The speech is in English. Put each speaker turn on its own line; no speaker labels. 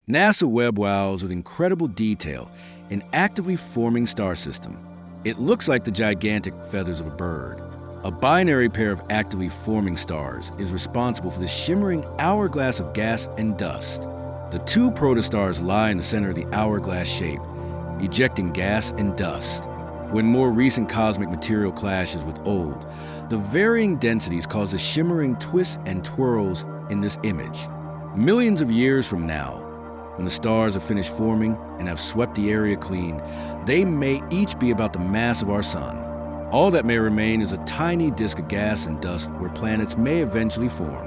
NASA Webb wows with incredible detail an actively forming star system. It looks like the gigantic feathers of a bird. A binary pair of actively forming stars is responsible for the shimmering hourglass of gas and dust. The two protostars lie in the center of the hourglass shape, ejecting gas and dust. When more recent cosmic material clashes with old, the varying densities cause the shimmering twists and twirls in this image. Millions of years from now, when the stars have finished forming and have swept the area clean, they may each be about the mass of our sun. All that may remain is a tiny disk of gas and dust where planets may eventually form.